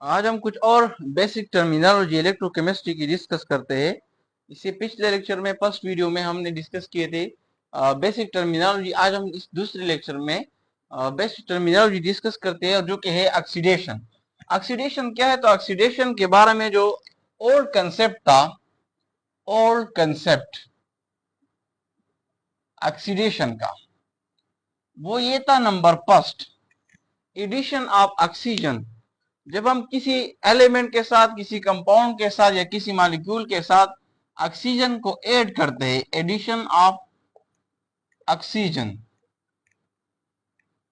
आज हम कुछ और बेसिक टर्मिनोलॉजी इलेक्ट्रोकेमिस्ट्री की डिस्कस करते हैं। इससे पिछले लेक्चर में फर्स्ट वीडियो में हमने डिस्कस किए थे बेसिक टर्मिनोलॉजी। आज हम इस दूसरे लेक्चर में बेसिक टर्मिनोलॉजी डिस्कस करते हैं, और जो कि है ऑक्सीडेशन। ऑक्सीडेशन क्या है? तो ऑक्सीडेशन के बारे में जो ओल्ड कंसेप्ट था, ओल्ड कंसेप्ट ऑक्सीडेशन का, वो ये था number first, addition of oxygen. जब हम किसी एलिमेंट के साथ, किसी कंपाउंड के साथ या किसी मॉलिक्यूल के साथ ऑक्सीजन को ऐड करते हैं, एडिशन ऑफ ऑक्सीजन,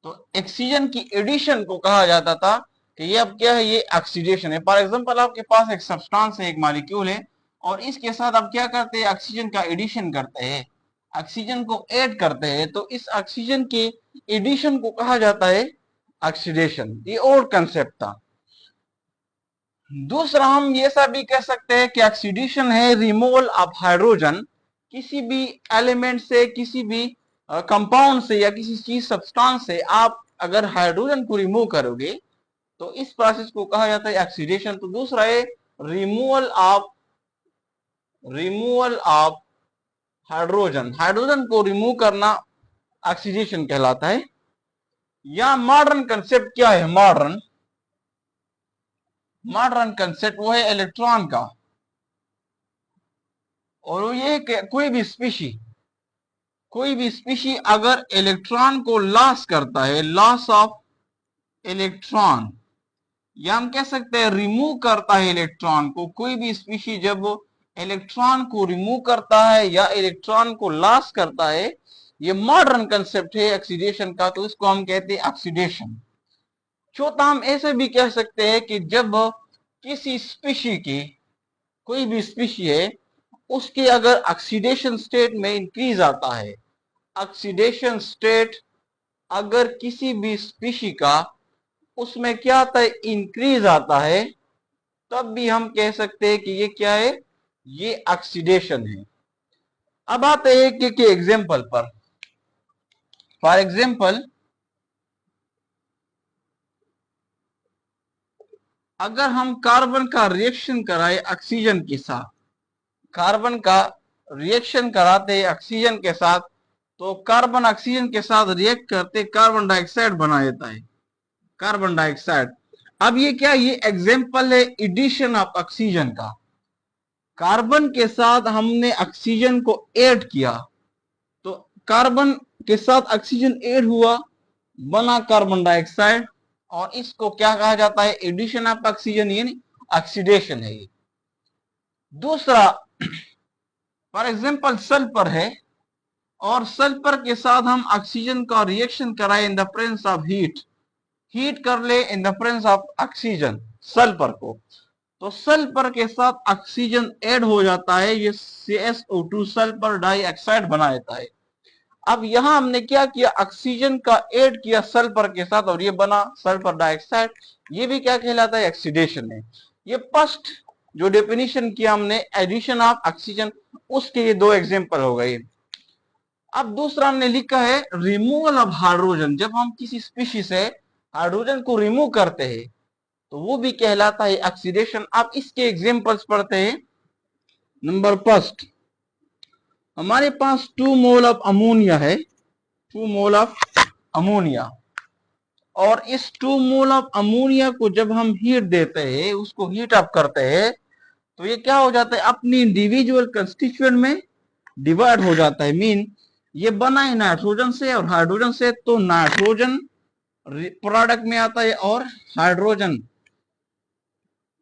तो ऑक्सीजन की एडिशन को कहा जाता था कि ये अब क्या है, ये ऑक्सीडेशन है। फॉर एग्जांपल, आपके पास एक सब्सटेंस है, एक मॉलिक्यूल है, और इसके साथ आप क्या करते हैं, ऑक्सीजन का एडिशन करते हैं, ऑक्सीजन को ऐड करते हैं, तो इस ऑक्सीजन के एडिशन को कहा जाता है ऑक्सीडेशन। ये ओल्ड कंसेप्ट था। दूसरा, हम ये सा भी कह सकते हैं कि ऑक्सीडेशन है रिमूवल ऑफ हाइड्रोजन। किसी भी एलिमेंट से, किसी भी कंपाउंड से या किसी चीज सब्सटेंस से आप अगर हाइड्रोजन को रिमूव करोगे तो इस प्रोसेस को कहा जाता है ऑक्सीडेशन। तो दूसरा है रिमूवल ऑफ हाइड्रोजन। हाइड्रोजन को रिमूव करना ऑक्सीडेशन कहलाता है। या मॉडर्न कंसेप्ट क्या है? मॉडर्न कंसेप्ट वो है इलेक्ट्रॉन का, और वो ये कि कोई भी स्पीशी अगर इलेक्ट्रॉन को लॉस करता है, लॉस ऑफ इलेक्ट्रॉन, या हम कह सकते हैं रिमूव करता है इलेक्ट्रॉन को, कोई भी स्पीशी जब इलेक्ट्रॉन को रिमूव करता है या इलेक्ट्रॉन को लॉस करता है, ये मॉडर्न कंसेप्ट है ऑक्सीडेशन का, तो इसको हम कहते हैं ऑक्सीडेशन। चौथा, हम ऐसे भी कह सकते हैं कि जब किसी स्पीशी की, कोई भी स्पीशी है, उसके अगर ऑक्सीडेशन स्टेट में इंक्रीज आता है, ऑक्सीडेशन स्टेट अगर किसी भी स्पीशी का उसमें क्या आता है, इंक्रीज आता है, तब भी हम कह सकते हैं कि ये क्या है, ये ऑक्सीडेशन है। अब आते हैं एक एग्जांपल पर। फॉर एग्जांपल, अगर हम कार्बन का रिएक्शन कराए ऑक्सीजन के साथ, कार्बन का रिएक्शन कराते हैं ऑक्सीजन के साथ, तो कार्बन ऑक्सीजन के साथ रिएक्ट करते कार्बन डाइऑक्साइड बना देता है, कार्बन डाइऑक्साइड। अब ये क्या, ये एग्जांपल है एडिशन ऑफ ऑक्सीजन का। कार्बन के साथ हमने ऑक्सीजन को ऐड किया, तो कार्बन के साथ ऑक्सीजन ऐड हुआ, बना कार्बन डाइऑक्साइड, और इसको क्या कहा जाता है, एडिशन ऑफ ऑक्सीजन, यानी ऑक्सीडेशन है ये। दूसरा, फॉर एग्जांपल सल्फर है, और सल्फर के साथ हम ऑक्सीजन का रिएक्शन कराए in the presence of heat कर ले in the presence of oxygen sulphur को, तो सल्फर के साथ ऑक्सीजन ऐड हो जाता है, ये CsO2 सल्फर डाइऑक्साइड बना देता है। अब यहां हमने क्या किया, ऑक्सीजन का ऐड किया सल्फर के साथ, और ये बना सल्फर डाइऑक्साइड। ये भी क्या कहलाता है, ऑक्सीडेशन है। ये फर्स्ट जो डेफिनेशन किया हमने एडिशन ऑफ ऑक्सीजन, उसके ये दो एग्जांपल हो गए। अब दूसरा हमने लिखा है रिमूवल ऑफ हाइड्रोजन। जब हम किसी स्पीशीज से हाइड्रोजन को रिमूव करते हैं तो वो भी कहलाता है ऑक्सीडेशन। आप इसके एग्जांपल्स पढ़ते हैं। नंबर फर्स्ट, हमारे पास 2 मोल ऑफ अमोनिया है, 2 मोल ऑफ अमोनिया, और इस 2 मोल ऑफ अमोनिया को जब हम हीट देते हैं, उसको हीट अप करते हैं, तो ये क्या हो जाता है, अपनी इंडिविजुअल कंस्टिट्यूएंट में डिवाइड हो जाता है। मीन ये बना है नाइट्रोजन से और हाइड्रोजन से, तो नाइट्रोजन प्रोडक्ट में आता है और हाइड्रोजन।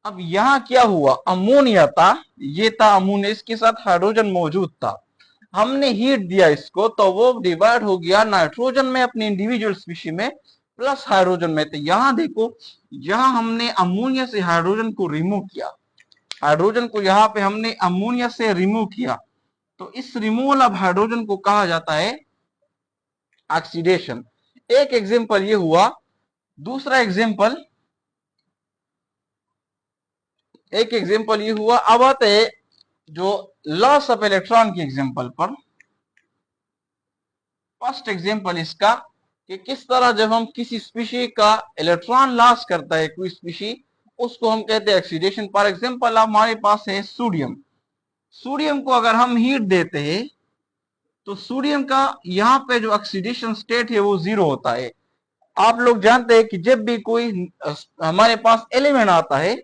अब यहां क्या हुआ, अमोनिया था, ये था अमोनिया, इसके साथ हाइड्रोजन मौजूद था, हमने हीट दिया इसको, तो वो डिवाइड हो गया नाइट्रोजन में अपने इंडिविजुअल स्पीशी में, प्लस हाइड्रोजन में। तो यहां देखो, यहां हमने अमोनिया से हाइड्रोजन को रिमूव किया, हाइड्रोजन को यहां पे हमने अमोनिया से रिमूव किया, तो इस रिमूवल ऑफ हाइड्रोजन को कहा जाता है ऑक्सीडेशन। एक एग्जांपल ये हुआ। दूसरा एग्जांपल, एक एग्जांपल ये हुआ। अब आते हैं जो लॉस ऑफ इलेक्ट्रॉन की एग्जांपल पर। फर्स्ट एग्जांपल इसका कि किस तरह जब हम किसी स्पीशी का इलेक्ट्रॉन लॉस करता है, कोई स्पीशी उसको हम कहते हैं ऑक्सीडेशन। फॉर एग्जांपल हमारे पास है सोडियम। सोडियम को अगर हम हीट देते हैं तो सोडियम का यहाँ पे जो ऑक्सीडेशन स्टेट है वो 0 होता है। आप लोग जानते हैं कि जब भी कोई हमारे पास एलिमेंट आता है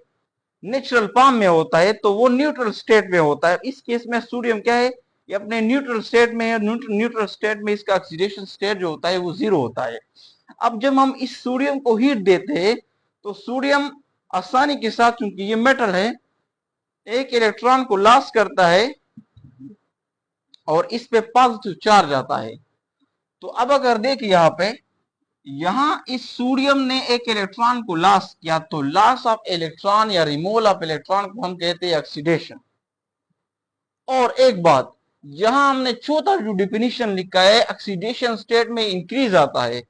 नेचुरल फॉर्म में होता है तो वो न्यूट्रल स्टेट में होता है। इस केस में सोडियम क्या है, ये अपने न्यूट्रल स्टेट में है। न्यूट्रल स्टेट में इसका ऑक्सीडेशन स्टेट जो होता है वो 0 होता है। अब जब हम इस सोडियम को हीट देते हैं तो सोडियम आसानी के साथ, क्योंकि ये मेटल है, एक इलेक्ट्रॉन को लॉस करता है और इस पे पॉजिटिव चार्ज आता है। तो अब अगर देख यहाँ पे, यहां इस सोडियम ने एक इलेक्ट्रॉन को लॉस किया तो लॉस ऑफ इलेक्ट्रॉन या रिमूवल ऑफ इलेक्ट्रॉन को हम कहते हैं ऑक्सीडेशन। और एक बात, यहां हमने चौथा जो डिफिनीशन लिखा है ऑक्सीडेशन स्टेट में इंक्रीज आता है,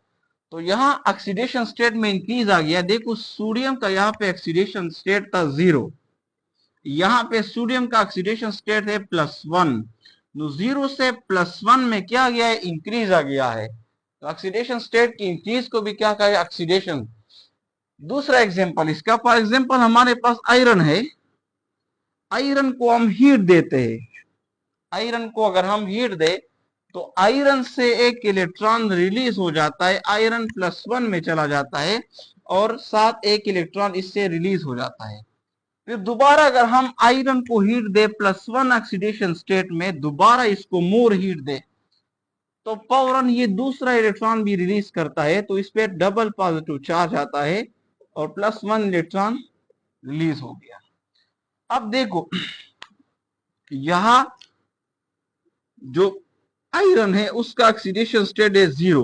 तो यहां ऑक्सीडेशन स्टेट में इंक्रीज आ गया। देखो सोडियम का यहाँ पे ऑक्सीडेशन स्टेट था 0, यहाँ पे सोडियम का ऑक्सीडेशन स्टेट है +1। 0 से +1 में क्या गया है, इंक्रीज आ गया है। तो ऑक्सीडेशन स्टेट की इंक्रीज को भी क्या कहा है, ऑक्सीडेशन। दूसरा एग्जांपल इसका, फॉर एग्जांपल हमारे पास आयरन है। आयरन को हम हीट देते हैं। आयरन को अगर हम हीट दे तो आयरन से एक इलेक्ट्रॉन रिलीज हो जाता है, आयरन +1 में चला जाता है और साथ एक इलेक्ट्रॉन इससे रिलीज हो जाता है। फिर दोबारा अगर हम आयरन को हीट दे +1 ऑक्सीडेशन स्टेट में, दोबारा इसको मोर हीट दे तो फौरन ये दूसरा इलेक्ट्रॉन भी रिलीज करता है, तो इस पे डबल पॉजिटिव चार्ज आता है और +1 इलेक्ट्रॉन रिलीज हो गया। अब देखो यहां जो आयरन है उसका ऑक्सीडेशन स्टेट है 0,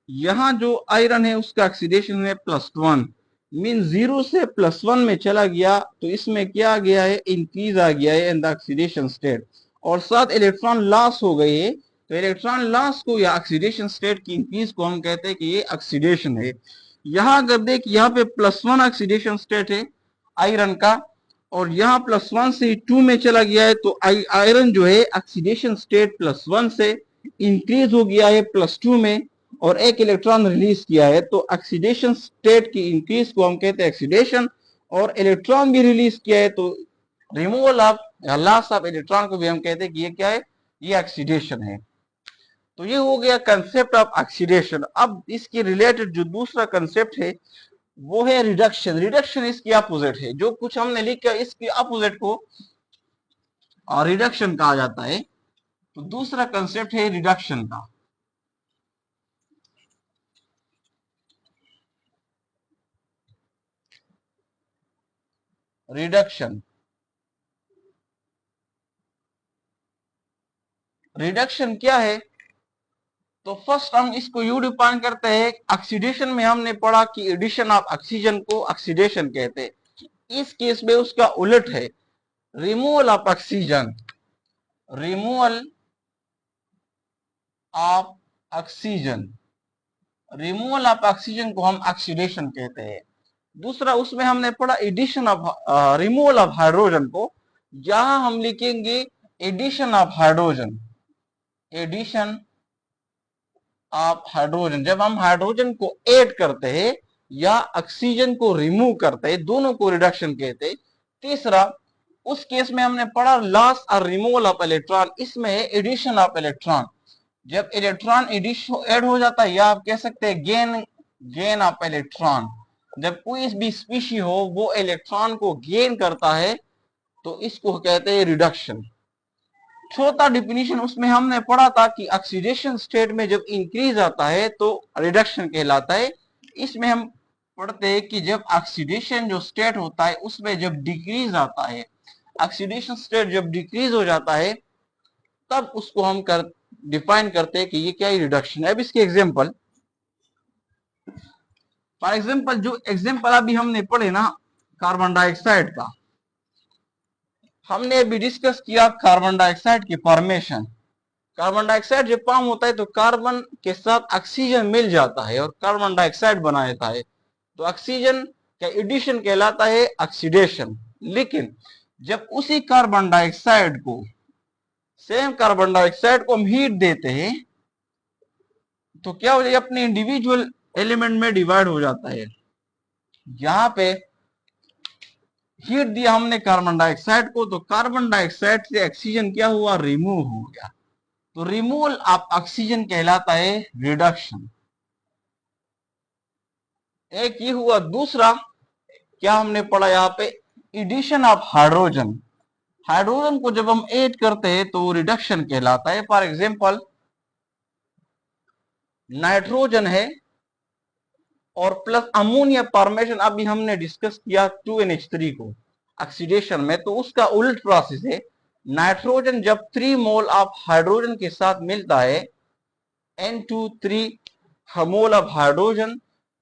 यहां जो आयरन है उसका ऑक्सीडेशन है +1, मीन 0 से +1 में चला गया तो इसमें क्या आ गया है, इंक्रीज आ गया है इन द ऑक्सीडेशन स्टेट और साथ इलेक्ट्रॉन लॉस हो गए है। तो इलेक्ट्रॉन लॉस को या ऑक्सीडेशन स्टेट की इंक्रीज को हम कहते हैं कि ये ऑक्सीडेशन है। यहां अगर देख, यहाँ पे +1 ऑक्सीडेशन स्टेट है आयरन का और यहाँ +1 से 2 में चला गया है, तो आयरन जो है ऑक्सीडेशन स्टेट +1 से इंक्रीज हो गया है +2 में और एक इलेक्ट्रॉन रिलीज किया है। तो ऑक्सीडेशन स्टेट की इंक्रीज को हम कहते हैं ऑक्सीडेशन और इलेक्ट्रॉन भी रिलीज किया है तो रिमूवल ऑफ या लॉस ऑफ इलेक्ट्रॉन को भी हम कहते हैं कि ये क्या है, ये ऑक्सीडेशन है। तो ये हो गया कंसेप्ट ऑफ ऑक्सीडेशन। अब इसके रिलेटेड जो दूसरा कंसेप्ट है वो है रिडक्शन। रिडक्शन इसकी अपोजिट है, जो कुछ हमने लिखा इसकी अपोजिट को रिडक्शन कहा जाता है। तो दूसरा कंसेप्ट है रिडक्शन का। रिडक्शन, रिडक्शन क्या है, तो फर्स्ट हम इसको यू डिफाइन करते हैं। ऑक्सीडेशन में हमने पढ़ा कि एडिशन ऑफ ऑक्सीजन को ऑक्सीडेशन कहते हैं। इस केस में उसका उलट है, removal of oxygen. Removal of oxygen, removal of oxygen को हम ऑक्सीडेशन कहते हैं। दूसरा उसमें हमने पढ़ा addition of removal of hydrogen को, जहां हम लिखेंगे addition of hydrogen. Addition of hydrogen, जब हम हाइड्रोजन को ऐड करते हैं या ऑक्सीजन को रिमूव करते हैं, दोनों को रिडक्शन कहते हैं। तीसरा उस केस में हमने पढ़ा लॉस और रिमूवल ऑफ इलेक्ट्रॉन, इसमें है एडिशन ऑफ इलेक्ट्रॉन। जब इलेक्ट्रॉन ऐड हो जाता है या आप कह सकते हैं गेन ऑफ इलेक्ट्रॉन, जब कोई भी स्पीशी हो वो इलेक्ट्रॉन को गेन करता है तो इसको कहते हैं रिडक्शन। चौथा डिफिनीशन उसमें हमने पढ़ा था कि ऑक्सीडेशन स्टेट में जब इंक्रीज आता है तो रिडक्शन कहलाता है। इसमें हम पढ़ते हैं कि जब ऑक्सीडेशन जो स्टेट होता है उसमें जब डिक्रीज आता है, ऑक्सीडेशन स्टेट जब डिक्रीज हो जाता है तब उसको हम डिफाइन करते हैं कि ये क्या है, रिडक्शन है। अब इसके एग्जांपल, फॉर एग्जांपल जो एग्जांपल अभी हमने पढ़े ना कार्बन डाइऑक्साइड का, हमने अभी डिस्कस किया कार्बन डाइऑक्साइड की फॉर्मेशन। कार्बन डाइऑक्साइड जब फॉर्म होता है तो कार्बन के साथ ऑक्सीजन मिल जाता है और कार्बन डाइऑक्साइड बना देता है, तो ऑक्सीजन का एडिशन कहलाता है ऑक्सीडेशन। लेकिन जब उसी कार्बन डाइऑक्साइड को, सेम कार्बन डाइऑक्साइड को हम हीट देते हैं तो क्या हो जाएगा, अपने इंडिविजुअल एलिमेंट में डिवाइड हो जाता है। यहाँ पे हीट दिया हमने कार्बन डाइऑक्साइड को, तो कार्बन डाइऑक्साइड से ऑक्सीजन क्या हुआ, रिमूव हो गया। तो रिमूवल ऑफ ऑक्सीजन कहलाता है रिडक्शन। एक ये हुआ। दूसरा क्या हमने पढ़ा यहाँ पे, एडिशन ऑफ हाइड्रोजन। हाइड्रोजन को जब हम ऐड करते हैं तो वो रिडक्शन कहलाता है। फॉर एग्जांपल नाइट्रोजन है और प्लस अमोनिया फॉर्मेशन अभी हमने डिस्कस किया 2NH3 को ऑक्सीडेशन में, तो उसका उल्ट प्रोसेस है। नाइट्रोजन जब 3 मोल ऑफ हाइड्रोजन के साथ मिलता है, N2 3 मोल ऑफ हाइड्रोजन,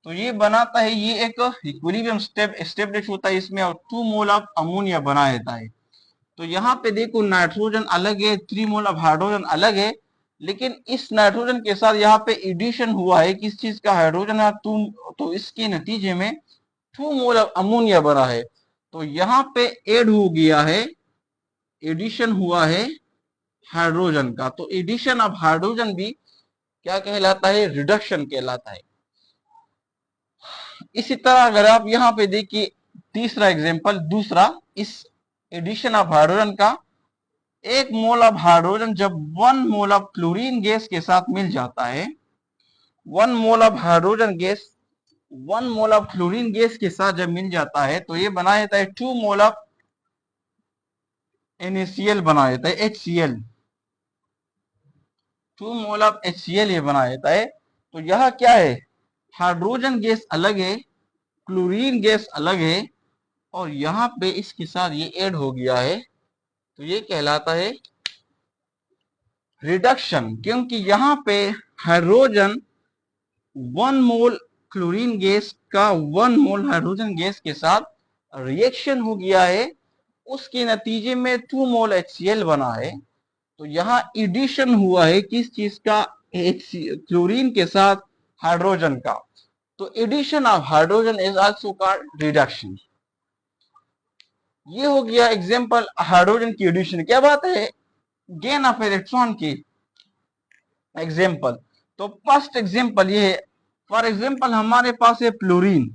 तो ये बनाता है, ये एक इक्विलिब्रियम स्टेप एस्टेब्लिश होता है इसमें, और 2 मोल ऑफ अमोनिया बना देता है। तो यहाँ पे देखो नाइट्रोजन अलग है, 3 मोल ऑफ हाइड्रोजन अलग है, लेकिन इस नाइट्रोजन के साथ यहाँ पे एडिशन हुआ है किस चीज का, हाइड्रोजन है, तो इसके नतीजे में 2 मोल ऑफ अमोनिया बना है। तो यहाँ पे ऐड हो गया है, एडिशन हुआ है हाइड्रोजन का। तो एडिशन ऑफ हाइड्रोजन भी क्या कहलाता है, रिडक्शन कहलाता है। इसी तरह अगर आप यहाँ पे देखिए तीसरा एग्जांपल, दूसरा, इस एडिशन ऑफ हाइड्रोजन का, 1 मोल ऑफ हाइड्रोजन जब 1 मोल ऑफ क्लोरीन गैस के साथ मिल जाता है, 1 mole of hydrogen gas 1 mole of chlorine gas के साथ जब मिल जाता है, तो ये बना देता है 2 मोल ऑफ NaCl बना देता है, HCl, 2 मोल ऑफ HCl ये बना देता है। तो यह क्या है, हाइड्रोजन गैस अलग है, क्लोरीन गैस अलग है, और यहाँ पे इसके साथ ये ऐड हो गया है, तो ये कहलाता है रिडक्शन। क्योंकि यहाँ पे हाइड्रोजन 1 मोल क्लोरीन गैस का 1 मोल हाइड्रोजन गैस के साथ रिएक्शन हो गया है, उसके नतीजे में 2 मोल HCl बना है। तो यहाँ एडिशन हुआ है किस चीज का, क्लोरीन के साथ हाइड्रोजन का। तो addition of hydrogen is also called reduction. ये हो गया एग्जांपल हाइड्रोजन की एडिशन। क्या बात है, गेन ऑफ इलेक्ट्रॉन की एग्जांपल। तो फर्स्ट एग्जांपल ये है, फॉर एग्जांपल हमारे पास है fluorine.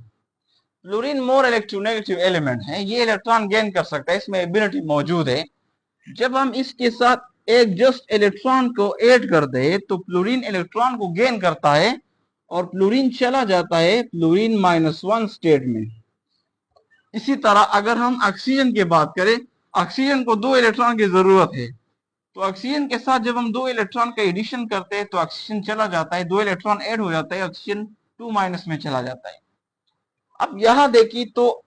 Fluorine more electronegative element है, ये इलेक्ट्रॉन गेन कर सकता है, इसमें एबिलिटी मौजूद है। जब हम इसके साथ एक जस्ट इलेक्ट्रॉन को ऐड करते हैं तो फ्लोरीन इलेक्ट्रॉन को गेन करता है और फ्लोरीन चला जाता है फ्लोरीन -1 स्टेट में। इसी तरह अगर हम ऑक्सीजन की बात करें, ऑक्सीजन को 2 इलेक्ट्रॉन की जरूरत है, तो ऑक्सीजन के साथ जब हम 2 इलेक्ट्रॉन का एडिशन करते हैं तो ऑक्सीजन चला जाता है, 2 इलेक्ट्रॉन ऐड हो जाता है, ऑक्सीजन 2- में चला जाता है। अब यहां देखिए तो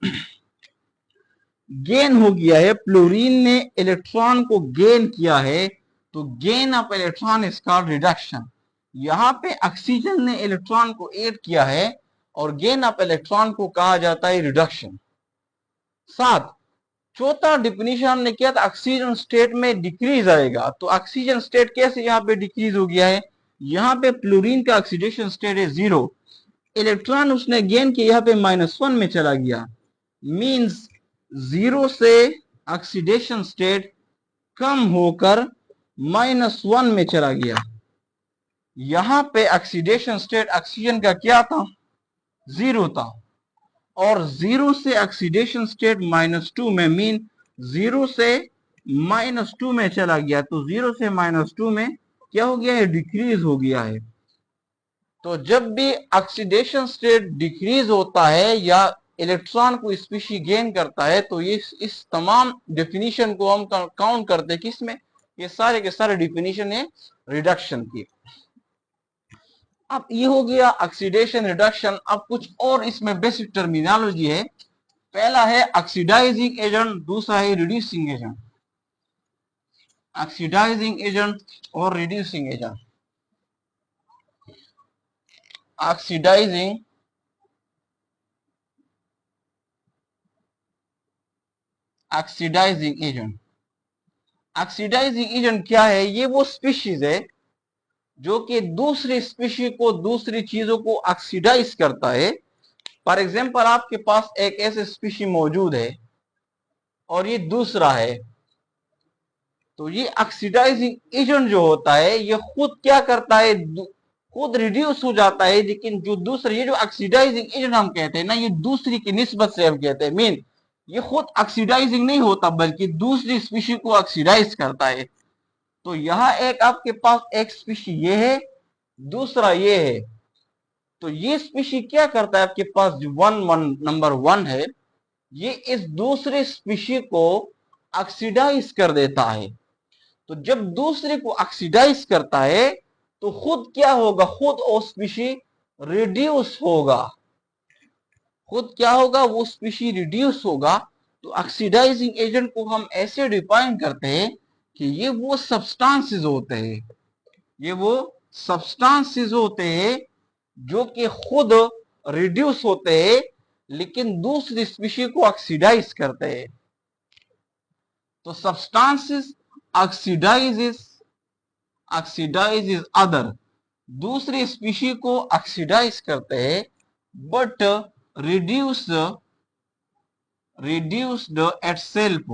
गेन हो गया है, फ्लोरीन ने इलेक्ट्रॉन को गेन किया है, तो gain of electron is called reduction. यहाँ पे ऑक्सीजन ने इलेक्ट्रॉन को ऐड किया है और गेन ऑफ इलेक्ट्रॉन को कहा जाता है रिडक्शन। साथ चौथा डिफिनीशन हमने किया था, ऑक्सीजन स्टेट में डिक्रीज आएगा। तो ऑक्सीजन स्टेट कैसे यहाँ पे डिक्रीज हो गया है, यहाँ पे फ्लोरीन का ऑक्सीडेशन स्टेट है 0, इलेक्ट्रॉन उसने गेन किया यहाँ पे -1 में चला गया, मींस 0 से ऑक्सीडेशन स्टेट कम होकर -1 में चला गया। यहां पे ऑक्सीडेशन स्टेट ऑक्सीजन का क्या था, 0 था, और 0 से ऑक्सीडेशन स्टेट -2 में, मीन 0 से -2 में चला गया। तो 0 से -2 में क्या हो गया है, डिक्रीज हो गया है। तो जब भी ऑक्सीडेशन स्टेट डिक्रीज होता है या इलेक्ट्रॉन को स्पीशी गेन करता है, तो ये इस तमाम डेफिनेशन को हम काउंट करते हैं किसमें, ये सारे के सारे डेफिनेशन है रिडक्शन की। अब ये हो गया ऑक्सीडेशन रिडक्शन। अब कुछ और इसमें बेसिक टर्मिनोलॉजी है। पहला है ऑक्सीडाइजिंग एजेंट, दूसरा है रिड्यूसिंग एजेंट। ऑक्सीडाइजिंग एजेंट और reducing agent. Oxidising oxidising agent, oxidising agent क्या है, ये वो स्पीशीज है जो कि दूसरी स्पीशी को, दूसरी चीजों को ऑक्सीडाइज करता है। फॉर एग्जांपल आपके पास एक ऐसे स्पीशी मौजूद है और ये दूसरा है, तो ये ऑक्सीडाइजिंग एजेंट जो होता है ये खुद क्या करता है, खुद रिड्यूस हो जाता है, लेकिन जो दूसरा, ये जो ऑक्सीडाइजिंग एजेंट हम कहते हैं ना, ये दूसरी की निस्बत से हम कहते हैं, मीन ये खुद ऑक्सीडाइजिंग नहीं होता बल्कि दूसरी स्पीशी को ऑक्सीडाइज करता है। तो यहाँ एक आपके पास एक स्पीशी ये है, दूसरा ये है। तो ये स्पीशी क्या करता है, आपके पास जो नंबर वन है, ये इस दूसरे स्पीशी को ऑक्सीडाइज कर देता है। तो जब दूसरे को ऑक्सीडाइज करता है तो खुद क्या होगा, खुद वो स्पीशी रिड्यूस होगा। खुद क्या होगा, वो स्पीशी रिड्यूस होगा। तो ऑक्सीडाइजिंग एजेंट को हम ऐसे डिफाइन करते हैं कि ये वो सब्सटेंसेस होते हैं, ये वो सब्सटेंसेस होते हैं जो कि खुद रिड्यूस होते हैं लेकिन दूसरी स्पीशी को ऑक्सीडाइज करते हैं। तो सब्सटेंसेस ऑक्सीडाइजेस ऑक्सीडाइजेस अदर, दूसरी स्पीशी को ऑक्सीडाइज करते हैं but reduce reduced eight self,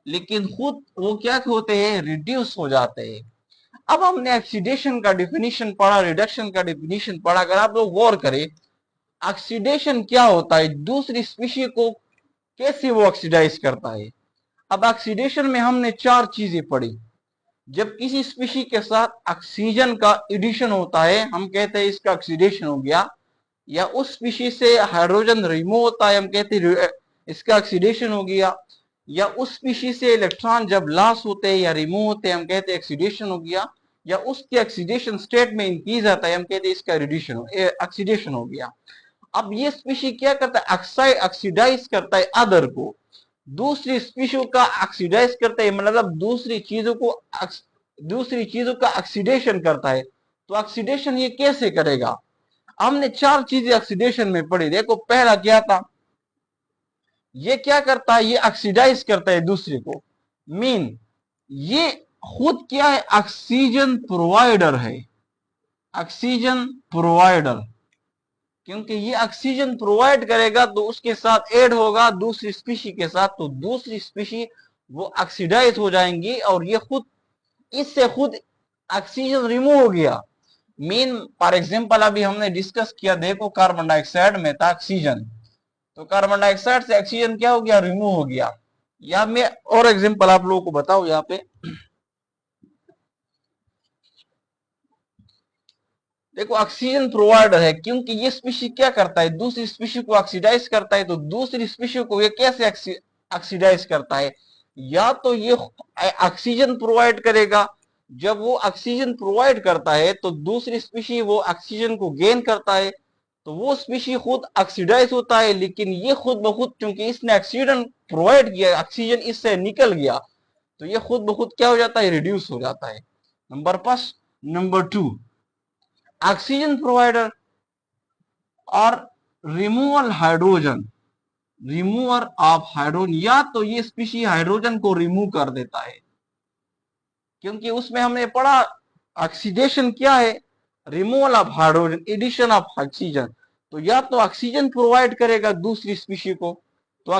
लेकिन खुद वो क्या होते हैं, रिड्यूस हो जाते हैं। अब हमने ऑक्सीडेशन का डिफिनीशन पढ़ा, रिडक्शन का डिफिनीशन पढ़ा। अगर आप लोग गौर करें ऑक्सीडेशन क्या होता है, दूसरी स्पीशी को कैसे वो ऑक्सीडाइज करता है। अब ऑक्सीडेशन में हमने चार चीजें पढ़ी। जब किसी स्पीशी के साथ ऑक्सीजन का एडिशन होता है हम कहते हैं इसका ऑक्सीडेशन हो गया, या उस स्पीशी से हाइड्रोजन रिमूव होता है हम कहते हैं इसका ऑक्सीडेशन हो गया, या उस स्पीशी से इलेक्ट्रॉन जब लॉस होते हैं या रिमूव होते हैं हम कहते हैं ऑक्सीडेशन हो गया, या उसके ऑक्सीडेशन स्टेट में इंक्रीज आता है हम कहते हैं इसका ऑक्सीडेशन हो गया। अब ये स्पीशी क्या करता है, ऑक्सीडाइज करता है अदर को, दूसरी स्पीशी का ऑक्सीडाइज करता है, मतलब दूसरी चीजों का ऑक्सीडेशन करता है। तो ऑक्सीडेशन ये कैसे करेगा, हमने चार चीजें ऑक्सीडेशन में पढ़ी। देखो पहला क्या था, ये क्या करता है, ये ऑक्सीडाइज करता है दूसरे को। ये खुद क्या है, ऑक्सीजन प्रोवाइडर है, ऑक्सीजन प्रोवाइडर। क्योंकि ये ऑक्सीजन प्रोवाइड करेगा तो उसके साथ ऐड होगा दूसरी स्पीशी के साथ, तो दूसरी स्पीशी वो ऑक्सीडाइज हो जाएंगी और ये खुद इससे खुद ऑक्सीजन रिमूव हो गया। फॉर एग्जांपल अभी हमने डिस्कस किया, देखो कार्बन डाइऑक्साइड में था ऑक्सीजन, तो कार्बन डाइऑक्साइड से ऑक्सीजन क्या हो गया, रिमूव हो गया। या मैं और एग्जांपल आप लोगों को बताऊं, यहाँ पे देखो ऑक्सीजन प्रोवाइडर है क्योंकि ये स्पीशी क्या करता है, दूसरी स्पीशी को ऑक्सीडाइज करता है। तो दूसरी स्पीशी को ये कैसे ऑक्सीडाइज करता है, या तो ये ऑक्सीजन प्रोवाइड करेगा, जब वो ऑक्सीजन प्रोवाइड करता है तो दूसरी स्पीशी वो ऑक्सीजन को गेन करता है, तो वो स्पीशी खुद ऑक्सीडाइज होता है। लेकिन ये खुद ब खुद क्योंकि इसने ऑक्सीजन प्रोवाइड किया, ऑक्सीजन इससे निकल गया, तो ये खुद ब खुद क्या हो जाता है, रिड्यूस हो जाता है। नंबर टू, ऑक्सीजन प्रोवाइडर और removal hydrogen, remover of hydrogen, या तो ये स्पीशी हाइड्रोजन को रिमूव कर देता है, क्योंकि उसमें हमने पढ़ा ऑक्सीडेशन क्या है, removal of hydrogen, addition of oxygen. तो या तो ऑक्सीजन प्रोवाइड करेगा दूसरी स्पीशी को, तो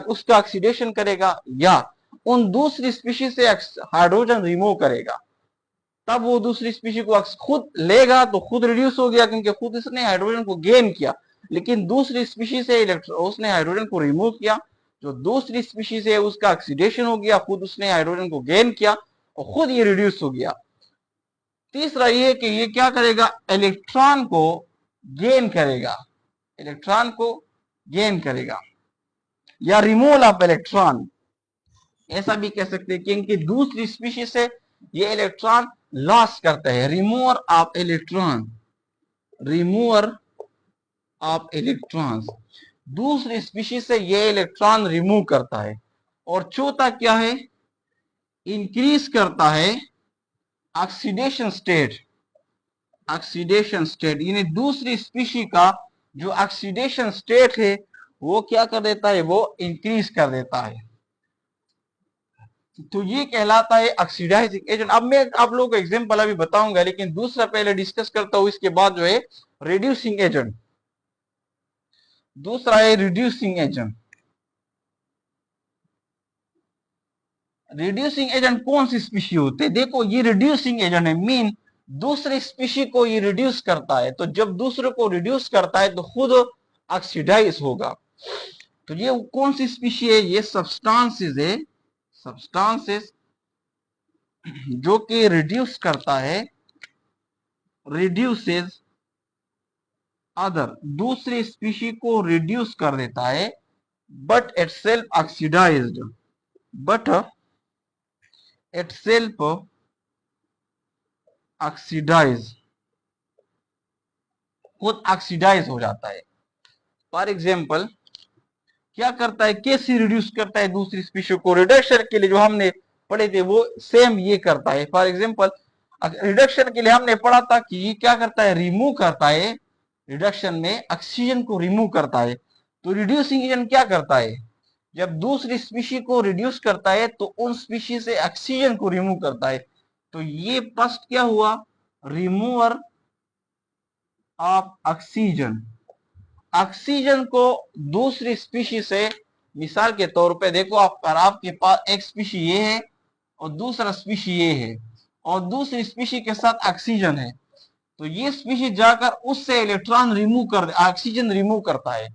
उसका ऑक्सीडेशन करेगा, या उन दूसरी स्पीशी से हाइड्रोजन रिमूव करेगा, तब वो दूसरी स्पीशी को खुद लेगा तो खुद रिड्यूस हो गया क्योंकि खुद इसने हाइड्रोजन को गेन किया। लेकिन दूसरी स्पीशी से उसने हाइड्रोजन को रिमूव किया, जो दूसरी स्पीशी से उसका ऑक्सीडेशन हो गया, खुद उसने हाइड्रोजन को गेन किया और खुद ये रिड्यूस हो गया। तीसरा ये कि ये क्या करेगा, इलेक्ट्रॉन को गेन करेगा, इलेक्ट्रॉन को गेन करेगा, या रिमूवल ऑफ इलेक्ट्रॉन ऐसा भी कह सकते हैं, क्योंकि दूसरी स्पीशी से ये इलेक्ट्रॉन लॉस करता है, remover of electron, remover of electrons, दूसरी स्पीशी से ये इलेक्ट्रॉन रिमूव करता है। और चौथा क्या है, इंक्रीज करता है ऑक्सीडेशन स्टेट, ऑक्सीडेशन स्टेट यानी दूसरी स्पीशी का जो ऑक्सीडेशन स्टेट है वो क्या कर देता है, वो इंक्रीज कर देता है। तो ये कहलाता है ऑक्सीडाइजिंग एजेंट। अब मैं आप लोगों को एग्जांपल अभी बताऊंगा, लेकिन दूसरा पहले डिस्कस करता हूं, इसके बाद जो है रिड्यूसिंग एजेंट। दूसरा है रिड्यूसिंग एजेंट। रिड्यूसिंग एजेंट कौन सी स्पीशी होते हैं, देखो ये रिड्यूसिंग एजेंट है, दूसरी स्पीशी को ये रिड्यूस करता है। तो जब दूसरे को रिड्यूस करता है तो खुद ऑक्सीडाइज होगा। तो ये कौन सी स्पीशी है? ये सब्सटेंसेस है, सब्सटेंसेस जो कि रिड्यूस करता है, रिड्यूसेस अदर, दूसरी स्पीशी को रिड्यूस कर देता है, but itself oxidised, but itself oxidise, खुद ऑक्सीडाइज हो जाता है। फॉर एग्जाम्पल क्या करता है, कैसे रिड्यूस करता है दूसरी स्पीशी को? रिडक्शन के लिए जो हमने पढ़े थे वो सेम ये करता है। फॉर एग्जाम्पल रिडक्शन के लिए हमने पढ़ा था कि ये क्या करता है, रिमूव करता है, रिडक्शन में ऑक्सीजन को रिमूव करता है। तो रिड्यूसिंग एजेंट क्या करता है, जब दूसरी स्पीशी को रिड्यूस करता है तो उन स्पीशी से ऑक्सीजन को रिमूव करता है। तो ये फर्स्ट क्या हुआ, रिमूवर ऑफ ऑक्सीजन, ऑक्सीजन को दूसरी स्पीशी से, मिसाल के तौर पे देखो आपके पास एक स्पीशी ये है और दूसरा स्पीशी ये है और दूसरी स्पीशी के साथ ऑक्सीजन है, तो ये स्पीशी जाकर उससे इलेक्ट्रॉन रिमूव कर, ऑक्सीजन रिमूव करता है।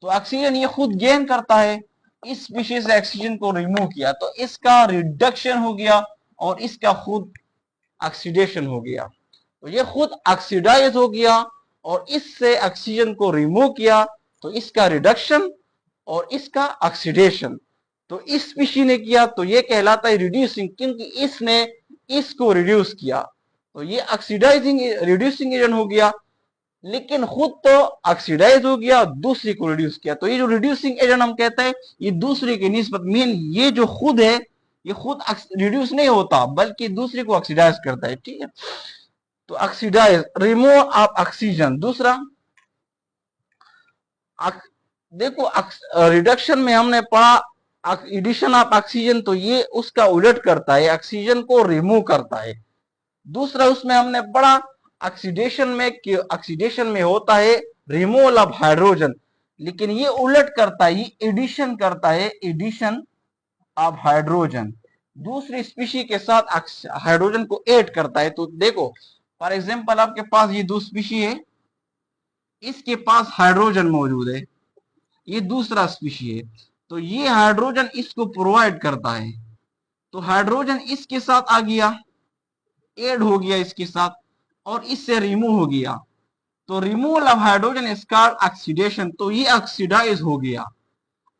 तो ऑक्सीजन ये खुद गेन करता है, इस स्पीशी से ऑक्सीजन को रिमूव किया तो इसका रिडक्शन हो गया और इसका खुद ऑक्सीडेशन हो गया। तो ये खुद ऑक्सीडाइज हो गया और इससे ऑक्सीजन को रिमूव किया तो इसका रिडक्शन और इसका ऑक्सीडेशन। तो इस स्पीशी ने किया तो ये कहलाता है रिड्यूसिंग, क्योंकि इसने इसको रिड्यूस किया। तो ये ऑक्सीडाइजिंग रिड्यूसिंग एजेंट हो गया, लेकिन खुद तो ऑक्सीडाइज हो गया, दूसरी को रिड्यूस किया। तो ये जो रिड्यूसिंग एजेंट हम कहते हैं ये दूसरे की निस्बत, मेन ये जो खुद है ये खुद रिड्यूस नहीं होता बल्कि दूसरे को ऑक्सीडाइज करता है। ठीक है, तो ऑक्सीडाइज, रिमूव ऑफ ऑक्सीजन। दूसरा देखो रिडक्शन में हमने पढ़ा एडिशन ऑफ ऑक्सीजन, तो ये उसका उलट करता है, ऑक्सीजन को रिमूव करता है। दूसरा उसमें हमने पढ़ा ऑक्सीडेशन में, ऑक्सीडेशन में होता है रिमूवल ऑफ हाइड्रोजन, लेकिन ये उलट करता है, ये एडिशन करता है, एडिशन ऑफ हाइड्रोजन, दूसरी स्पीशी के साथ हाइड्रोजन को ऐड करता है। तो देखो फॉर एग्जांपल आपके पास ये दो स्पीशी है, इसके पास हाइड्रोजन मौजूद है, ये दूसरा स्पीशी है, तो ये हाइड्रोजन इसको प्रोवाइड करता है। तो हाइड्रोजन इसके साथ आ गया, ऐड हो गया इसके साथ और इससे रिमूव हो गया। तो removal of hydrogen is called oxidation. तो ये ऑक्सीडाइज हो गया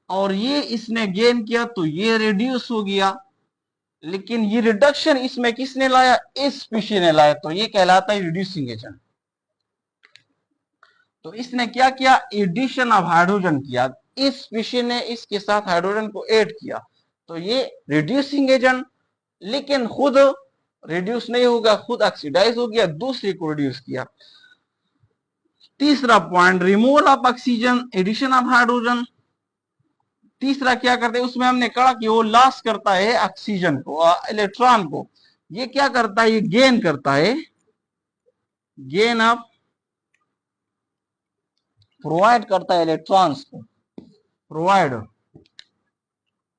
और ये इसने गेन किया तो ये रिड्यूस हो गया, लेकिन ये रिडक्शन इसमें किसने लाया, इस स्पीशी ने लाया, तो ये कहलाता है रिड्यूसिंग एजेंट। तो इसने क्या किया, एडिशन ऑफ हाइड्रोजन किया, इस स्पीशी ने इसके साथ हाइड्रोजन को ऐड किया, तो ये रिड्यूसिंग एजेंट, लेकिन खुद रिड्यूस नहीं होगा, खुद ऑक्सीडाइज हो गया, दूसरे को रिड्यूस किया। तीसरा point, removal of oxygen, addition of hydrogen. तीसरा क्या करते हैं, उसमें हमने कहा कि वो लॉस करता है ऑक्सीजन को, इलेक्ट्रॉन को। ये क्या करता है, ये गेन करता है, गेन ऑफ, प्रोवाइड करता है इलेक्ट्रॉन्स को, provider,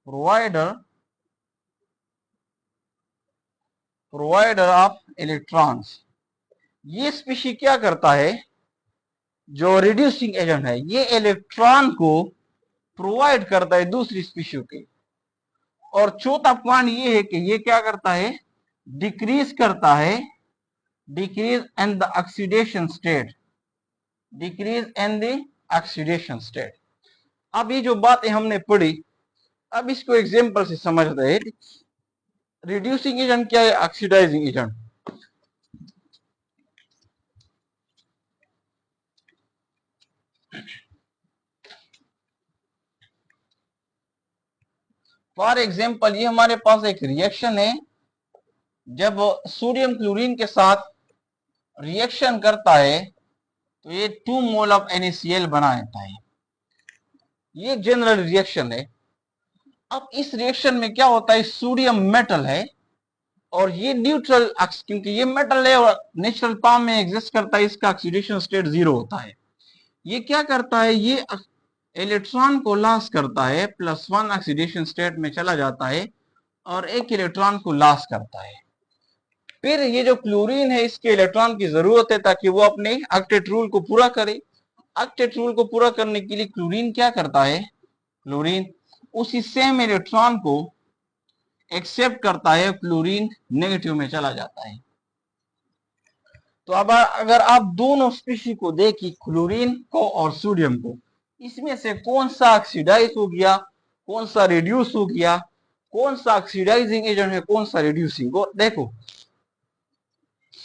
provider, provider of electrons. ये स्पीशी क्या करता है, जो रिड्यूसिंग एजेंट है, ये इलेक्ट्रॉन को प्रोवाइड करता है दूसरी स्पीशी के। और चौथा पॉइंट ये है कि ये क्या करता है, डिक्रीज करता है, decrease in the oxidation state, decrease in the oxidation state. अब ये जो बातें हमने पढ़ी, अब इसको एग्जांपल से समझते हैं। रिड्यूसिंग एजेंट क्या है, ऑक्सीडाइजिंग एजेंट। फॉर एग्जाम्पल ये हमारे पास एक रिएक्शन है, जब सोडियम क्लोरीन के साथ रिएक्शन करता है तो ये 2 मोल ऑफ NaCl बना देता है, ये जनरल रिएक्शन है। अब इस रिएक्शन में क्या होता है, सोडियम मेटल है और ये न्यूट्रल, क्योंकि ये मेटल है और नेचुरल फॉर्म में एग्जिस्ट करता है, इसका ऑक्सीडेशन स्टेट 0 होता है। ये क्या करता है, ये इलेक्ट्रॉन को लॉस करता है, +1 ऑक्सीडेशन स्टेट में चला जाता है और एक इलेक्ट्रॉन को लॉस करता है। फिर ये जो क्लोरीन है इसके इलेक्ट्रॉन की जरूरत है ताकि वो अपने ऑक्टेट रूल को पूरा करे। ऑक्टेट रूल को पूरा करने के लिए क्लोरीन क्या करता है, क्लोरीन उसी सेम इलेक्ट्रॉन को एक्सेप्ट करता है, क्लोरीन नेगेटिव में चला जाता है। तो अब अगर आप दोनों स्पीशी को देखिए, क्लोरीन को और सोडियम को, इसमें से कौन सा ऑक्सीडाइज हो गया, कौन सा रिड्यूस हो गया, कौन सा ऑक्सीडाइजिंग एजेंट है, कौन सा रिड्यूसिंग। को देखो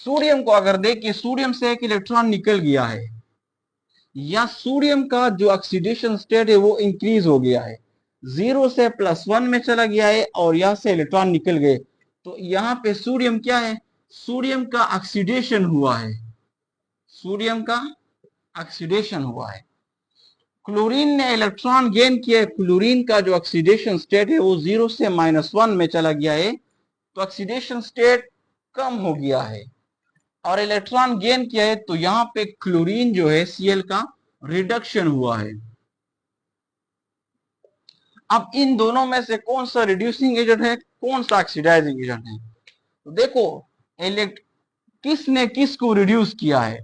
सोडियम को अगर देखिए, सोडियम से एक इलेक्ट्रॉन निकल गया है, या सोडियम का जो ऑक्सीडेशन स्टेट है वो इंक्रीज हो गया है, 0 से +1 में चला गया है और यहां से इलेक्ट्रॉन निकल गए, तो यहाँ पे सोडियम क्या है, सोडियम का ऑक्सीडेशन हुआ है, सोडियम का ऑक्सीडेशन हुआ है। क्लोरीन ने इलेक्ट्रॉन गेन किया है, क्लोरीन का जो ऑक्सीडेशन स्टेट है वो 0 से -1 में चला गया है, तो ऑक्सीडेशन स्टेट कम हो गया है और इलेक्ट्रॉन गेन किया है, तो यहाँ पे क्लोरीन जो है Cl का रिडक्शन हुआ है। अब इन दोनों में से कौन सा रिड्यूसिंग एजेंट है, कौन सा ऑक्सीडाइजिंग एजेंट है। तो देखो किसने किसको रिड्यूस किया है,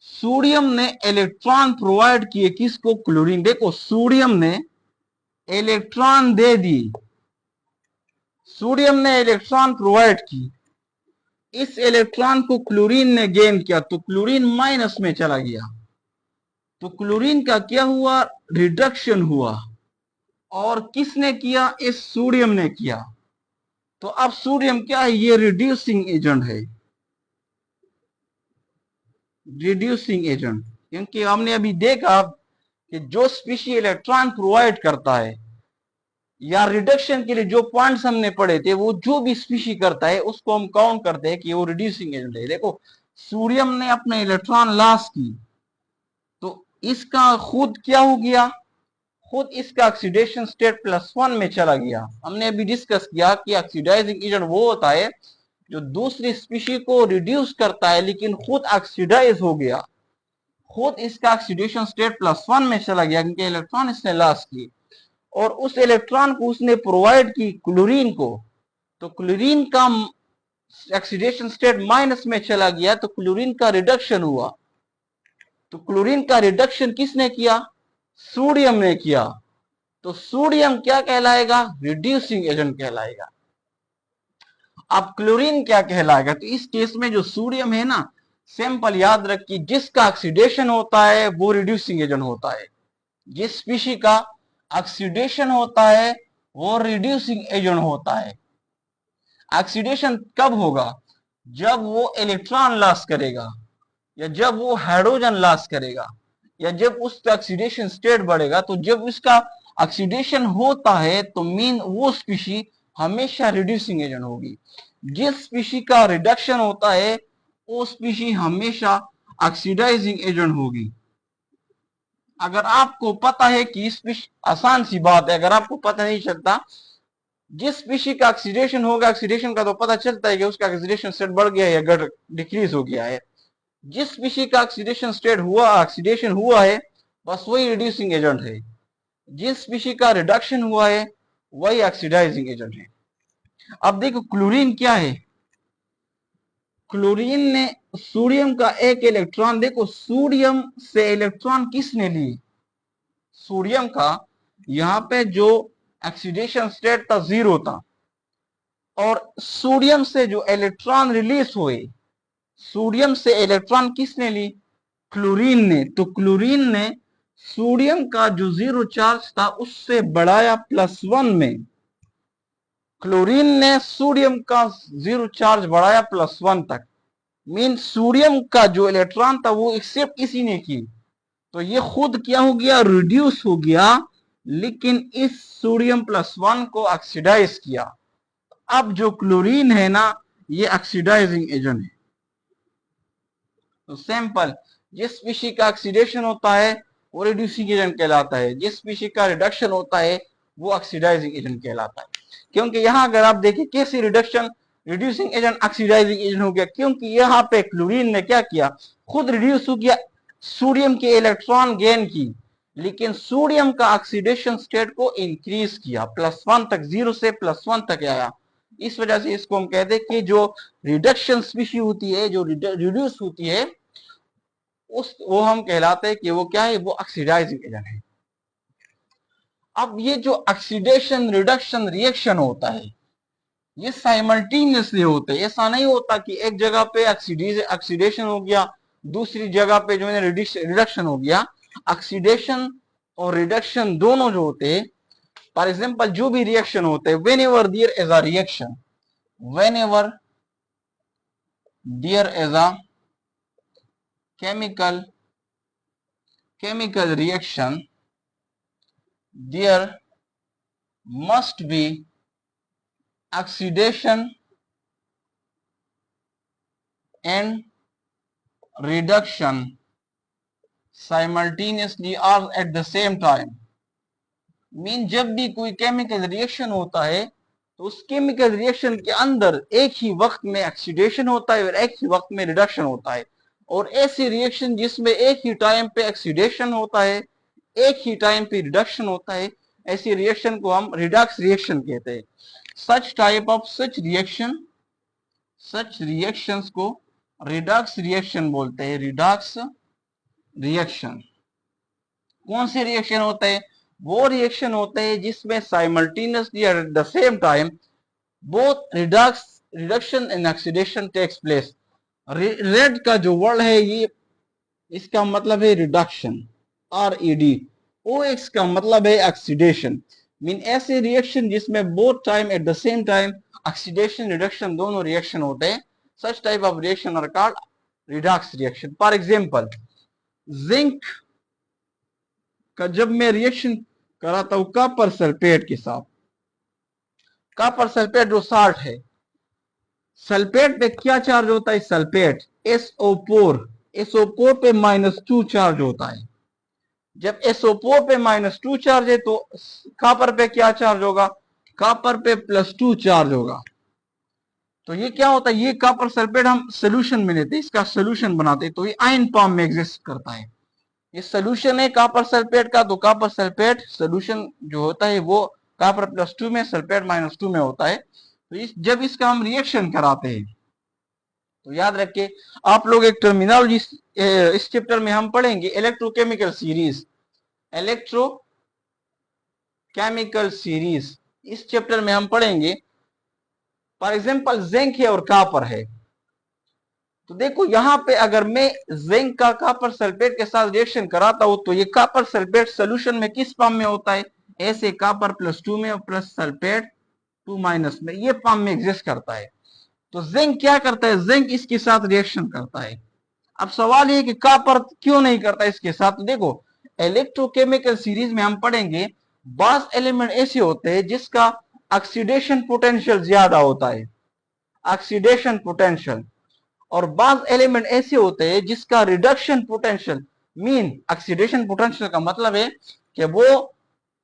सोडियम ने इलेक्ट्रॉन प्रोवाइड किए किसको, क्लोरीन। देखो सोडियम ने इलेक्ट्रॉन दे दी, सोडियम ने इलेक्ट्रॉन प्रोवाइड की, इस इलेक्ट्रॉन को क्लोरीन ने गेन किया, तो क्लोरीन माइनस में चला गया, तो क्लोरीन का क्या हुआ, रिडक्शन हुआ। और किसने किया, इस सोडियम ने किया। तो अब सोडियम क्या है, ये रिड्यूसिंग एजेंट है, रिड्यूसिंग एजेंट। क्योंकि हमने अभी देखा कि जो स्पीशी इलेक्ट्रॉन प्रोवाइड करता है या रिडक्शन के लिए जो पॉइंट्स हमने पढ़े थे, वो जो भी स्पीशी करता है उसको हम काउंट करते हैं कि वो रिड्यूसिंग एजेंट है। देखो सोडियम ने अपने इलेक्ट्रॉन लॉस की, तो इसका खुद क्या हो गया, खुद इसका ऑक्सीडेशन स्टेट +1 में चला गया। हमने अभी डिस्कस किया कि ऑक्सीडाइजिंग एजेंट वो होता है जो दूसरी स्पीशी को रिड्यूस करता है लेकिन खुद ऑक्सीडाइज हो गया, खुद इसका ऑक्सीडेशन स्टेट +1 में चला गया क्योंकि इलेक्ट्रॉन इसने लॉस की, और उस इलेक्ट्रॉन को उसने प्रोवाइड की क्लोरीन को, तो क्लोरीन का ऑक्सीडेशन स्टेट माइनस में चला गया, तो क्लोरीन का रिडक्शन हुआ। तो क्लोरीन का रिडक्शन किसने किया, सोडियम ने किया, तो सोडियम क्या कहलाएगा, रिड्यूसिंग एजेंट कहलाएगा। अब क्लोरीन क्या कहलाएगा, तो इस केस में जो सोडियम है ना, सिंपल याद रखिए, जिसका ऑक्सीडेशन होता है वो रिड्यूसिंग एजेंट होता है, जिस स्पीशी का ऑक्सीडेशन होता है वो रिड्यूसिंग एजेंट होता है। ऑक्सीडेशन कब होगा, जब वो इलेक्ट्रॉन लॉस करेगा, या जब वो हाइड्रोजन लॉस करेगा, या जब उसका ऑक्सीडेशन स्टेट बढ़ेगा। तो जब उसका ऑक्सीडेशन होता है तो मीन वो स्पीशी हमेशा रिड्यूसिंग एजेंट होगी, जिस स्पीशी का रिडक्शन होता है वो स्पीशी हमेशा ऑक्सीडाइजिंग एजेंट होगी। अगर आपको पता है कि आसान सी बात है, अगर आपको पता नहीं चलता, जिस स्पीशी का ऑक्सीडेशन होगा, ऑक्सीडेशन का तो पता चलता है कि उसका ऑक्सीडेशन स्टेट बढ़ गया है या डिक्रीज हो गया है। जिस स्पीशी का ऑक्सीडेशन स्टेट हुआ, ऑक्सीडेशन हुआ है, बस वही रिड्यूसिंग एजेंट है, जिस स्पीशी का रिडक्शन हुआ है वही ऑक्सीडाइजिंग एजेंट है। अब देखो क्लोरीन क्या है, क्लोरीन ने सोडियम का एक इलेक्ट्रॉन, देखो सोडियम से इलेक्ट्रॉन किसने ली, सोडियम का यहां पे जो ऑक्सीडेशन स्टेट था 0 था, और सोडियम से जो इलेक्ट्रॉन रिलीज हुए, सोडियम से इलेक्ट्रॉन किसने ली, क्लोरीन ने। तो क्लोरीन ने सोडियम का जो 0 चार्ज था उससे बढ़ाया +1 में, क्लोरीन ने सोडियम का 0 चार्ज बढ़ाया +1 तक, मीन सोडियम का जो इलेक्ट्रॉन था वो एक्सेप्ट इसी ने की, तो ये खुद क्या हो गया, रिड्यूस हो गया, लेकिन इस सोडियम +1 को ऑक्सीडाइज किया। अब जो क्लोरीन है ना, ये ऑक्सीडाइजिंग एजेंट है। तो सिंपल, जिस स्पीशी का ऑक्सीडेशन होता है वो रिड्यूसिंग एजेंट कहलाता है, जिस स्पीशी का रिडक्शन होता है वो ऑक्सीडाइजिंग एजेंट कहलाता है। क्योंकि यहां अगर आप देखें कैसे reduction reducing agent oxidising agent हो गया, क्योंकि यहाँ पे क्लोरीन ने क्या किया, खुद रिड्यूस हो गया, सोडियम के इलेक्ट्रॉन गेन की, लेकिन सोडियम का ऑक्सीडेशन स्टेट को इंक्रीज किया, +1 तक, 0 से +1 तक आया। इस वजह से इसको हम कहते हैं कि जो रिडक्शन स्पीशी होती है, जो रिड्यूस होती है, वो हम कहलाते हैं कि वो क्या है, वो ऑक्सीडाइजिंग एजेंट है। अब ये जो ऑक्सीडेशन रिडक्शन रिएक्शन होता है ये साइमल्टेनियसली होते हैं। ऐसा नहीं होता कि एक जगह पे ऑक्सीडेशन हो गया, दूसरी जगह पे जो है रिडक्शन हो गया। ऑक्सीडेशन और रिडक्शन दोनों जो होते हैं, फॉर एग्जाम्पल जो भी रिएक्शन होते हैं, whenever there is a reaction, whenever there is a chemical reaction, there must be oxidation and reduction simultaneously or at the same time। Mean जब भी कोई केमिकल रिएक्शन होता है तो उस केमिकल रिएक्शन के अंदर एक ही वक्त में ऑक्सीडेशन होता है और एक ही वक्त में रिडक्शन होता है। और ऐसी रिएक्शन जिसमें एक ही टाइम पे ऑक्सीडेशन होता है, एक ही टाइम पे रिडक्शन होता है, ऐसी रिएक्शन को हम रिडक्स रिएक्शन कहते हैं। Such type of such reactions को रिडक्स रिएक्शन बोलते हैं। रिडक्स रिएक्शन कौन से रिएक्शन होते हैं? वो रिएक्शन होते हैं जिसमें simultaneously at the same time both reduction and oxidation takes place. Red का जो वर्ड है ये इसका मतलब है रिडक्शन, RED। OX का मतलब है ऑक्सीडेशन। मीन ऐसे रिएक्शन जिसमें both time at the same time oxidation reduction दोनों रिएक्शन होते हैं, such type of reaction are called redox reaction. For example zinc का जब मैं रिएक्शन कराता हूं कॉपर सल्फेट के साथ, कॉपर सल्फेट जो साल्ट है, सल्फेट पे क्या चार्ज होता है? सल्फेट SO4 पे -2 चार्ज होता है। जब SO4 पे -2 चार्ज है तो कॉपर पे क्या चार्ज होगा? कॉपर पे +2 चार्ज होगा। तो ये क्या होता है? ये कॉपर सल्फेट हम सोल्यूशन में लेते हैं, इसका सोल्यूशन बनाते हैं, तो ये आयन फॉर्म में एग्जिस्ट करता है। ये सोल्यूशन है कॉपर सल्फेट का, तो कॉपर सल्फेट सोल्यूशन जो होता है वो कॉपर +2 में, सल्फेट -2 में होता है। तो जब इसका हम रिएक्शन कराते हैं तो याद रखिए आप लोग एक टर्मिनोलॉजी इस चैप्टर में हम पढ़ेंगे, इलेक्ट्रोकेमिकल सीरीज। इलेक्ट्रोकेमिकल सीरीज इस चैप्टर में हम पढ़ेंगे। फॉर एग्जांपल जिंक है और कॉपर है, तो देखो यहां पे अगर मैं जिंक का कॉपर सल्फेट के साथ रिएक्शन कराता हूं तो ये कॉपर सल्फेट सोल्यूशन में किस फॉर्म में होता है? ऐसे कॉपर +2 में और प्लस सल्फेट 2- में, ये फॉर्म में एग्जिस्ट करता है। तो जिंक क्या करता है? जिंक इसके साथ रिएक्शन करता है। अब सवाल ये कि कॉपर क्यों नहीं करता इसके साथ? तो देखो इलेक्ट्रोकेमिकल सीरीज में हम पढ़ेंगे बास एलिमेंट ऐसे होते हैं जिसका ऑक्सीडेशन पोटेंशियल ज्यादा होता है, ऑक्सीडेशन पोटेंशियल, और बास एलिमेंट ऐसे होते हैं जिसका reduction potential, mean oxidation potential का मतलब है कि वो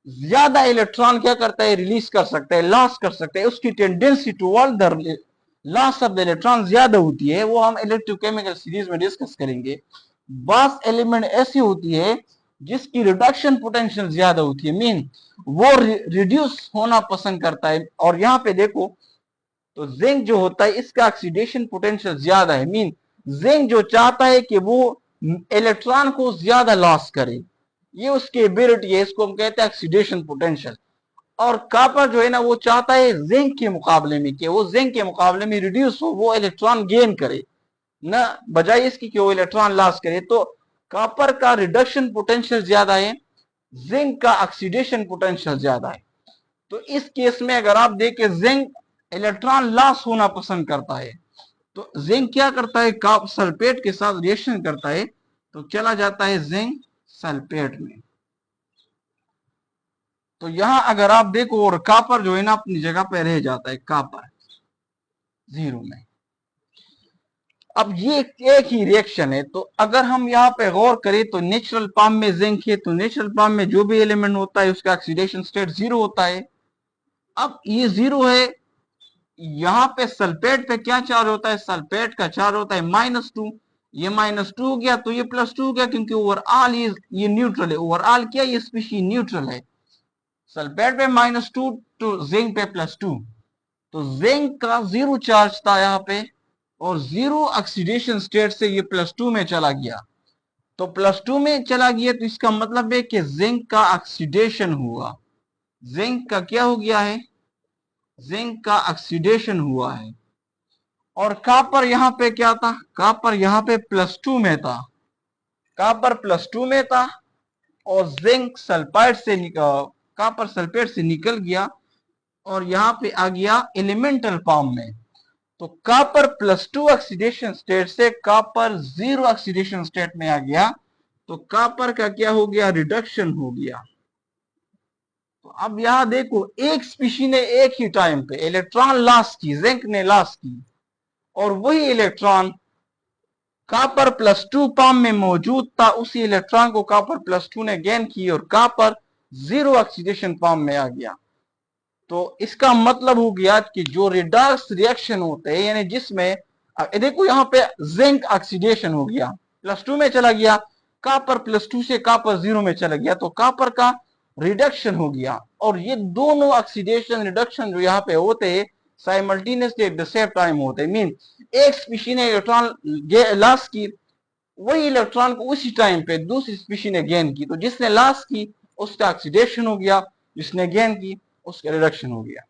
ज्यादा इलेक्ट्रॉन क्या करता है? रिलीज कर सकता है, लॉस कर सकता है, उसकी tendency toward the loss of the electron ज्यादा होती है। वो हम इलेक्ट्रोकेमिकल सीरीज में डिस्कस करेंगे। बास एलिमेंट ऐसी होती है जिसकी रिडक्शन पोटेंशियल ज्यादा होती है, मीन वो रिड्यूस होना पसंद करता है। और यहाँ पे देखो तो जिंक जो होता है इसका ऑक्सीडेशन पोटेंशियल ज्यादा है, मीन जिंक जो चाहता है कि वो इलेक्ट्रॉन को ज्यादा लॉस करे, ये उसकी एबिलिटी है, इसको हम कहते हैं ऑक्सीडेशन पोटेंशियल। और कॉपर जो है ना वो चाहता है जिंक के मुकाबले में कि वो जिंक के मुकाबले में रिड्यूस हो, वो इलेक्ट्रॉन गेन करे, ना बजाय इसकी कि वो इलेक्ट्रॉन लॉस करे। तो कॉपर का रिडक्शन पोटेंशियल ज्यादा है, जिंक का ऑक्सीडेशन पोटेंशियल ज्यादा है। तो इस केस में अगर आप देखें जिंक इलेक्ट्रॉन लॉस होना पसंद करता है, तो जिंक क्या करता है? सल्फेट के साथ रिएक्शन करता है तो चला जाता है जिंक सल्फेट में। तो यहां अगर आप देखो और कॉपर जो है ना अपनी जगह पे रह जाता है, कॉपर 0 में। अब ये एक ही रिएक्शन है, तो अगर हम यहाँ पे गौर करें तो नेचुरल फॉर्म में जिंक है, तो नेचुरल फॉर्म में जो भी एलिमेंट होता है उसका ऑक्सीडेशन स्टेट 0 होता है। अब ये 0 है, यहाँ पे सल्फेट पे क्या चार्ज होता है? सल्फेट का चार्ज होता है -2। ये -2 हो गया तो ये +2 हो गया, क्योंकि ओवरऑल ये न्यूट्रल है। ओवरऑल क्या ये स्पीशीज न्यूट्रल है। सल्फेट पे -2 तो जिंक पे +2, तो जिंक का 0 चार्ज था यहाँ पे, और 0 ऑक्सीडेशन स्टेट से ये +2 में चला गया। तो +2 में चला गया तो इसका मतलब है कि जिंक का ऑक्सीडेशन हुआ। जिंक का क्या हो गया है, जिंक का ऑक्सीडेशन हुआ है। और कॉपर यहाँ पे क्या था, कॉपर यहाँ पे +2 में था, कॉपर +2 में था और जिंक सल्फाइड से कॉपर सल्फेट से निकल गया और यहाँ पे आ गया एलिमेंटल फॉर्म में। तो कॉपर +2 ऑक्सीडेशन स्टेट से कॉपर 0 ऑक्सीडेशन स्टेट में आ गया। तो कॉपर का क्या हो गया, रिडक्शन हो गया। तो अब यहां देखो, एक स्पीशी ने एक ही टाइम पे इलेक्ट्रॉन लॉस की, जिंक ने लॉस की, और वही इलेक्ट्रॉन कॉपर +2 फॉर्म में मौजूद था, उसी इलेक्ट्रॉन को कॉपर +2 ने गेन की और कॉपर 0 ऑक्सीडेशन फॉर्म में आ गया। तो इसका मतलब हो गया कि जो रिडॉक्स रिएक्शन होते हैं, यानी जिसमें देखो यहां पे जिंक ऑक्सीडेशन हो गया, +2 में चला गया, कॉपर +2 से कॉपर 0 में चला गया, तो कॉपर का रिडक्शन हो गया। और ये दोनों ऑक्सीडेशन रिडक्शन जो यहाँ पे होते हैं simultaneously at the same time होते हैं। मीन एक स्पीशी ने इलेक्ट्रॉन लॉस की, वही इलेक्ट्रॉन को उसी टाइम पे दूसरी स्पीशी ने गेन की। तो जिसने लॉस की उसका ऑक्सीडेशन हो गया, जिसने गेन की उसका रिडक्शन हो गया।